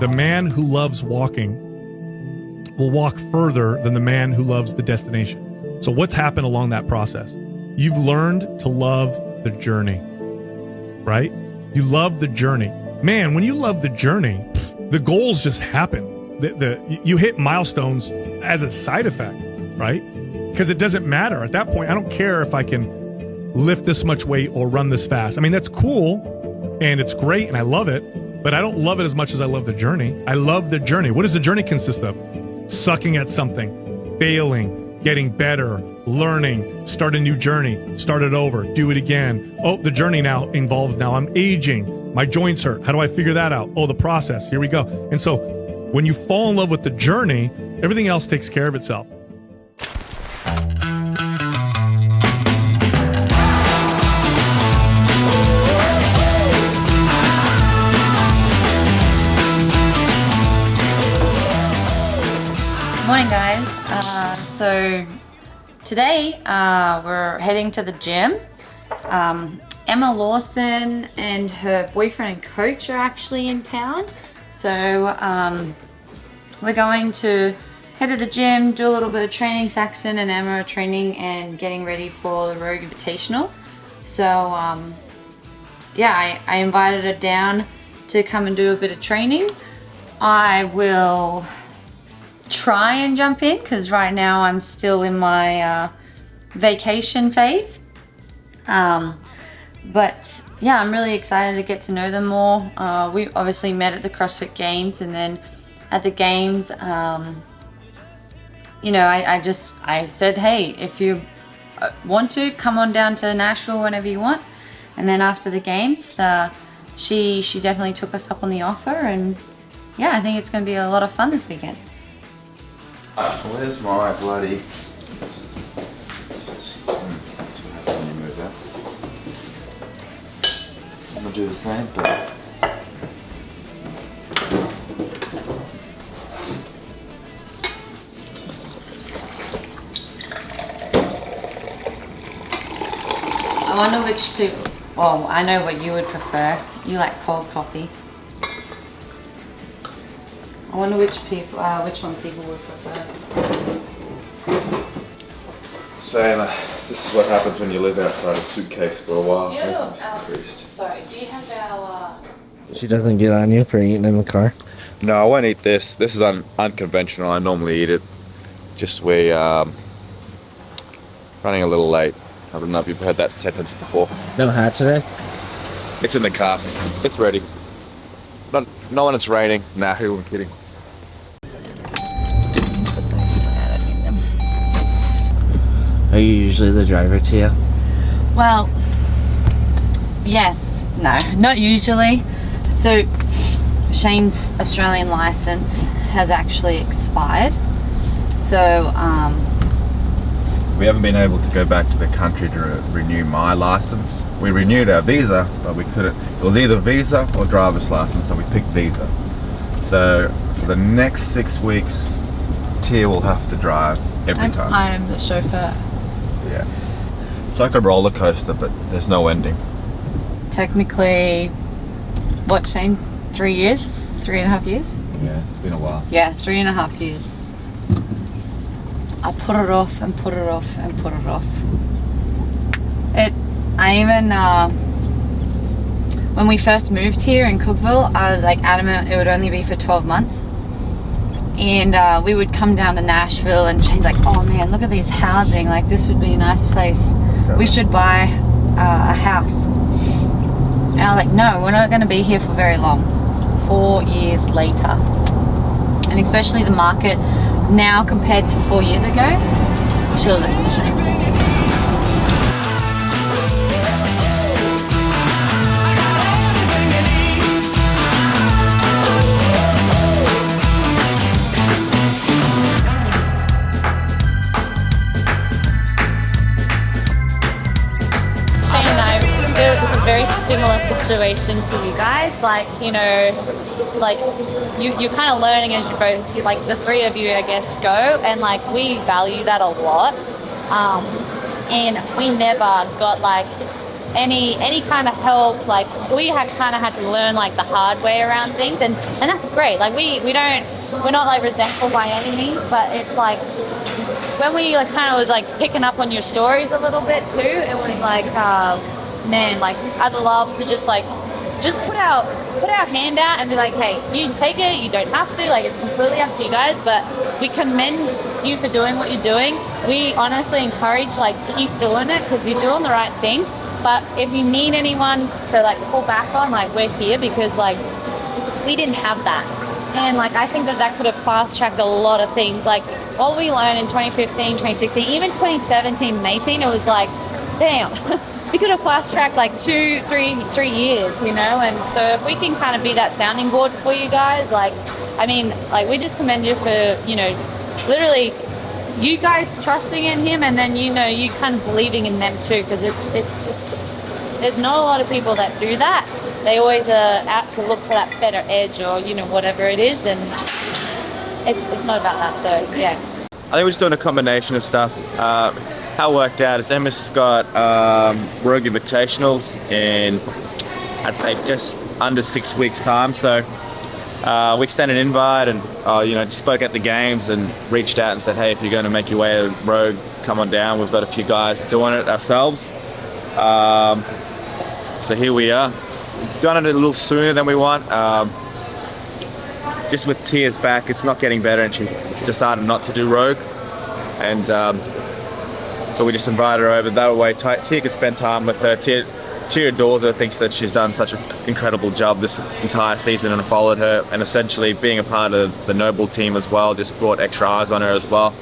the man who loves walking will walk further than the man who loves the destination. So what's happened along that process? You've learned to love the journey, right? You love the journey. Man, when you love the journey, the goals just happen. You hit milestones as a side effect, right? Because it doesn't matter. At that point, I don't care if I can lift this much weight or run this fast. I mean, that's cool and it's great and I love it, but I don't love it as much as I love the journey. I love the journey. What does the journey consist of? Sucking at something, failing, getting better, learning, start a new journey, start it over, do it again. Oh, the journey now involves I'm aging. My joints hurt. How do I figure that out? Oh, the process. Here we go. And so when you fall in love with the journey, everything else takes care of itself. Morning, guys. So today we're heading to the gym. Emma Lawson and her boyfriend and coach are actually in town. So we're going to head to the gym, do a little bit of training. Saxon and Emma are training and getting ready for the Rogue Invitational. So yeah, I invited her down to come and do a bit of training. I will try and jump in because right now I'm still in my vacation phase. But yeah, I'm really excited to get to know them more. We obviously met at the CrossFit Games, and then at the Games, you know, I said, hey, if you want to, come on down to Nashville whenever you want. And then after the Games, she definitely took us up on the offer, and yeah, I think it's going to be a lot of fun this weekend. Where's my bloody... I'm gonna do the same thing. I wonder which people, well, I know what you would prefer. You like cold coffee. I wonder which one people would prefer. Saying this is what happens when you live outside a suitcase for a while. Sorry, do you have our... She doesn't get on you for eating in the car? No, I won't eat this. This is unconventional. I normally eat it. Just we're running a little late. I don't know if you've heard that sentence before. No hat today? It's in the car. It's ready. Not when it's raining. Nah, who am I kidding? Are you usually the driver, Tia? Well, yes, no, not usually. So Shane's Australian license has actually expired. So we haven't been able to go back to the country to renew my license. We renewed our visa, but we couldn't. It was either visa or driver's license, so we picked visa. So for the next 6 weeks, Tia will have to drive every time. I am the chauffeur. Yeah. It's like a roller coaster, but there's no ending. Technically, what, Shane? 3 years? 3.5 years? Yeah, it's been a while. Yeah, 3.5 years. I put it off and put it off and put it off. I even, when we first moved here in Cookville, I was like adamant it would only be for 12 months. And we would come down to Nashville and Shane's like, oh man, look at these housing, like this would be a nice place. We should buy a house. And I was like, no, we're not gonna be here for very long. 4 years later. And especially the market now compared to 4 years ago. I should have listened to Shane. Very similar situation to you guys, like, you know, like you're kind of learning as you both, like the three of you I guess go, and like we value that a lot, and we never got like any kind of help. Like we kind of had to learn like the hard way around things, and that's great. Like we're not like resentful by any means, but it's like when we like kind of was like picking up on your stories a little bit too, it was like man, like I'd love to just put our hand out and be like, hey, you can take it, you don't have to, like it's completely up to you guys, but we commend you for doing what you're doing. We honestly encourage, like, keep doing it because you're doing the right thing. But if you need anyone to like pull back on, like we're here, because like we didn't have that. And like I think that could have fast-tracked a lot of things. Like what we learned in 2015, 2016, even 2017 and 18, it was like, damn, we could have fast-tracked like 3 years, you know? And so if we can kind of be that sounding board for you guys, like, I mean, like we just commend you for, you know, literally you guys trusting in him, and then, you know, you kind of believing in them too, because it's just, there's not a lot of people that do that. They always are out to look for that better edge, or, you know, whatever it is, and it's not about that. So yeah, I think we're just doing a combination of stuff. How it worked out is Emma's got Rogue Invitationals in, I'd say, just under 6 weeks time. So we extended an invite, and you know, just spoke at the games and reached out and said, hey, if you're going to make your way to Rogue, come on down. We've got a few guys doing it ourselves. So here we are. We've done it a little sooner than we want. Just with Tia's back, it's not getting better, and she decided not to do Rogue. And so we just invited her over that way. Tia could spend time with her. Tia adores her, thinks that she's done such an incredible job this entire season, and followed her. And essentially being a part of the Noble team as well just brought extra eyes on her as well.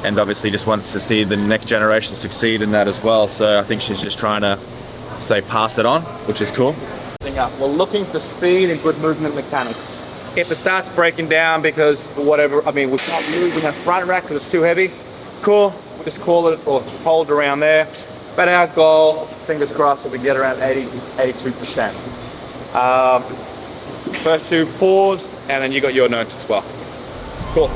And obviously just wants to see the next generation succeed in that as well. So I think she's just trying to, say, pass it on, which is cool. We're looking for speed and good movement mechanics. If it starts breaking down because whatever, I mean, we're not losing our front rack because it's too heavy, cool, we'll just call it or hold around there. But our goal, fingers crossed, that we get around 82%. First two, pause, and then you got your notes as well. Cool.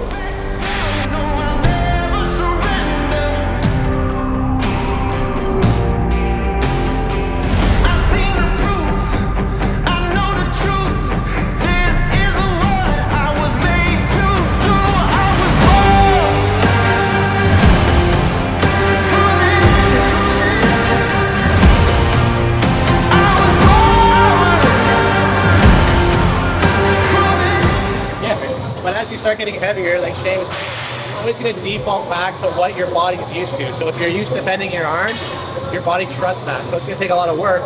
Start getting heavier, like Shane was always going to default back to what your body's used to. So if you're used to bending your arms, your body trusts that. So it's going to take a lot of work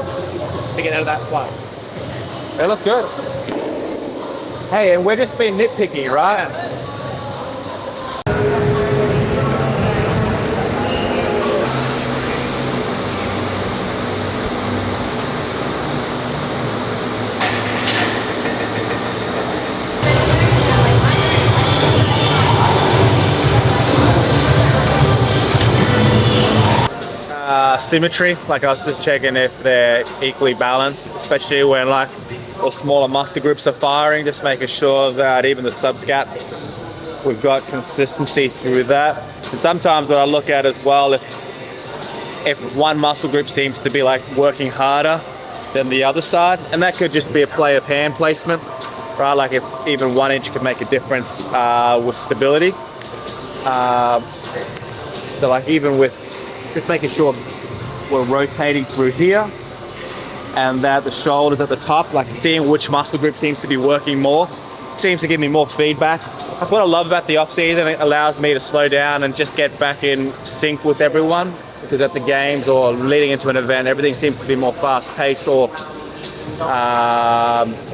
to get out of that spot. They look good. Hey, and we're just being nitpicky, right? Symmetry, like I was just checking if they're equally balanced, especially when like the smaller muscle groups are firing, just making sure that even the subscat, we've got consistency through that. And sometimes what I look at as well, if one muscle group seems to be like working harder than the other side, and that could just be a play of hand placement, right? Like if even 1 inch could make a difference with stability. So like even with just making sure we're rotating through here, and that the shoulders at the top, like seeing which muscle group seems to be working more, seems to give me more feedback. That's what I love about the off season. It allows me to slow down and just get back in sync with everyone, because at the games or leading into an event, everything seems to be more fast paced, or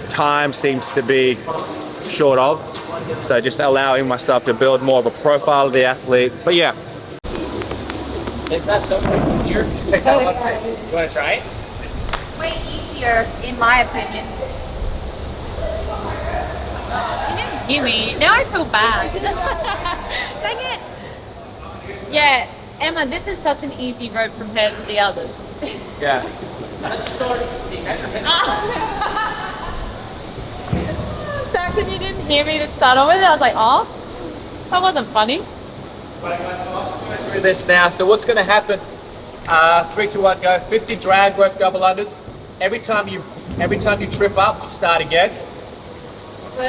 time seems to be short of. So just allowing myself to build more of a profile of the athlete. But yeah. If that's so much easier, take that one. You want to try it? way easier in my opinion. You didn't hear me. Now I feel bad. Dang it. Yeah, Emma, this is such an easy road compared to the others. Yeah. Saxon, you didn't hear me to start off with. I was like, oh, that wasn't funny. Right, guys, so I'm just going through this now. So what's going to happen 3, 2, 1, go. 50 drag rope double unders. Every time you trip up, you start again. No.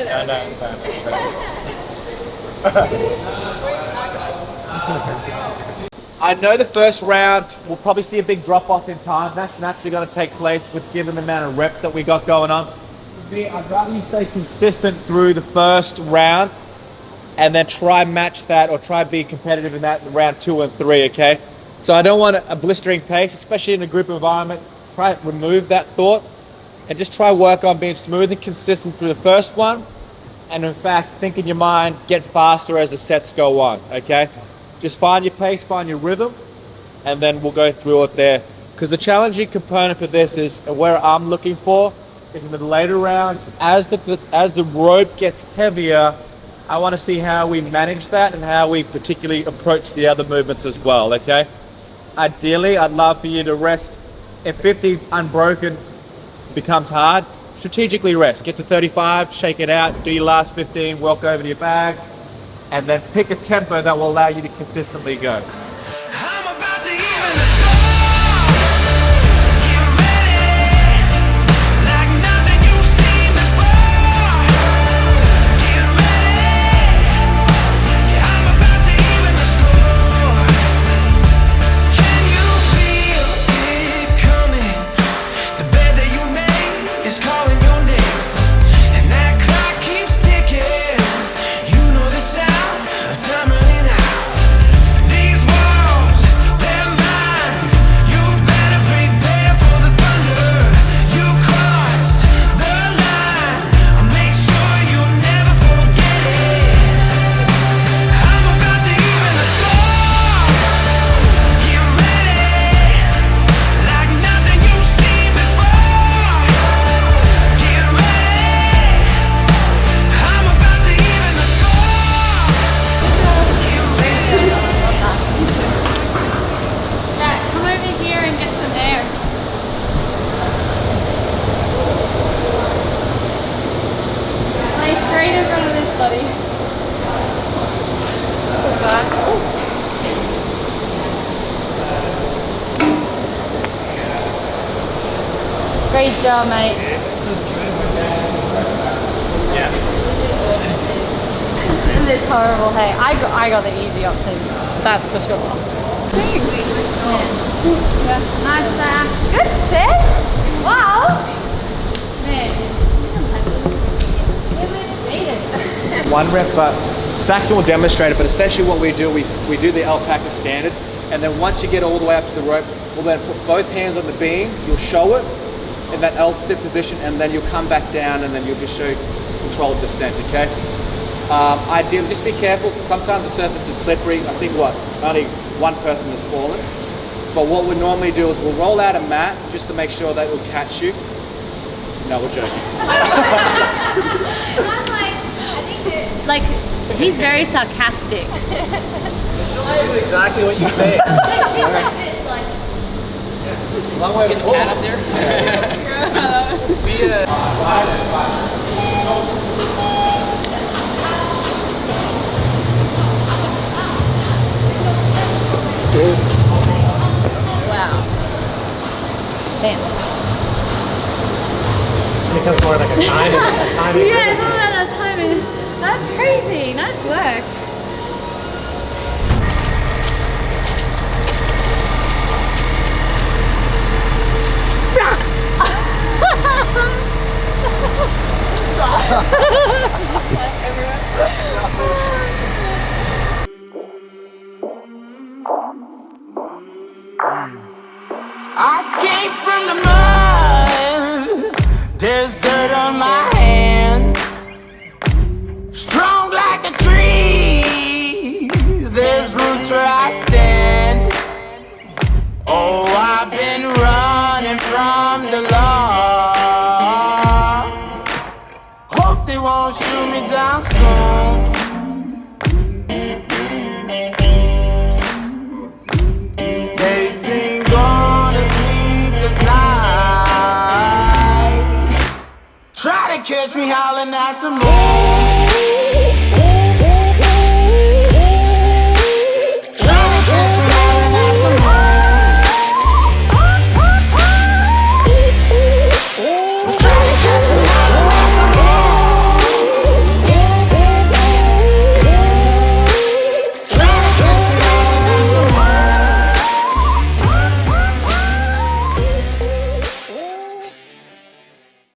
I know the first round we'll probably see a big drop off in time. That's naturally going to take place with given the amount of reps that we got going on. I'd rather you stay consistent through the first round and then try match that or try be competitive in that in round 2 and 3, okay? So I don't want a blistering pace, especially in a group environment. Try to remove that thought and just try work on being smooth and consistent through the first one. And in fact, think in your mind, get faster as the sets go on, okay? Just find your pace, find your rhythm, and then we'll go through it there. Because the challenging component for this is where I'm looking for is in the later rounds, as the rope gets heavier, I want to see how we manage that and how we particularly approach the other movements as well, okay? Ideally, I'd love for you to rest. If 50 unbroken becomes hard, strategically rest. Get to 35, shake it out, do your last 15, walk over to your bag, and then pick a tempo that will allow you to consistently go. Great job, mate. Yeah. It's horrible, hey. I got the easy option, that's for sure. Yeah. Nice, good set. Wow. Man. One rep, Saxon will demonstrate it, but essentially what we do, we do the alpaca standard, and then once you get all the way up to the rope, we'll then put both hands on the beam, you'll show it in that L sit position, and then you'll come back down, and then you'll just show controlled descent, okay? Ideally, just be careful, sometimes the surface is slippery. I think only one person has fallen. But what we normally do is we'll roll out a mat just to make sure that it will catch you. No, we're joking. Like, he's very sarcastic. She'll do exactly what you say. She's like this, like. Long way to get the cat up there. Wow. Damn. It becomes more like a timing. Yeah, it's all about that timing. That's crazy. Nice work. I came from the mud, there's dirt on my hands. Strong like a tree, there's roots where I stand. Oh, I've been running from the law. Hope they won't shoot me down soon. They sing on a sleepless night. Try to catch me howling at the moon.